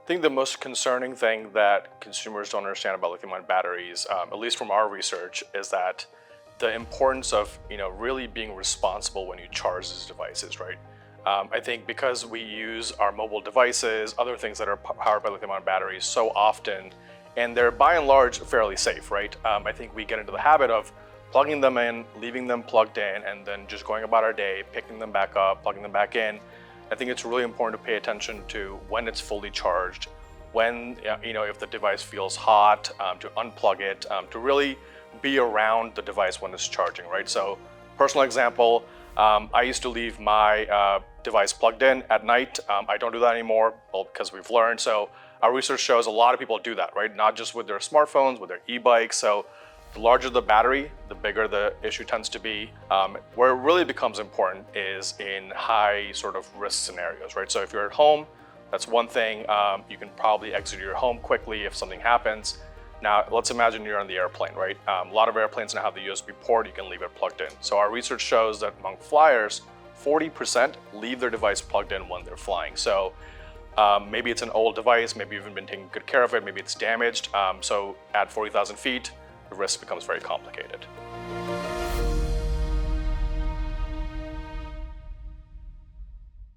think the most concerning thing that consumers don't understand about lithium-ion batteries, at least from our research, is that the importance of really being responsible when you charge these devices, right? I think because we use our mobile devices, other things that are powered by lithium-ion batteries so often, and they're by and large fairly safe, right? I think we get into the habit of plugging them in, leaving them plugged in, and then just going about our day, picking them back up, plugging them back in. I think it's really important to pay attention to when it's fully charged, when, if the device feels hot, to unplug it, to really be around the device when it's charging, right? So, personal example, I used to leave my device plugged in at night. I don't do that anymore, well, because we've learned. So our research shows a lot of people do that, right? Not just with their smartphones, with their e-bikes. So the larger the battery, the bigger the issue tends to be. Where it really becomes important is in high sort of risk scenarios, right? So if you're at home, that's one thing. You can probably exit your home quickly if something happens. Now, let's imagine you're on the airplane, right? A lot of airplanes now have the USB port, you can leave it plugged in. So our research shows that among flyers, 40% leave their device plugged in when they're flying. So maybe it's an old device, maybe you haven't been taking good care of it, maybe it's damaged. So at 40,000 feet, the risk becomes very complicated.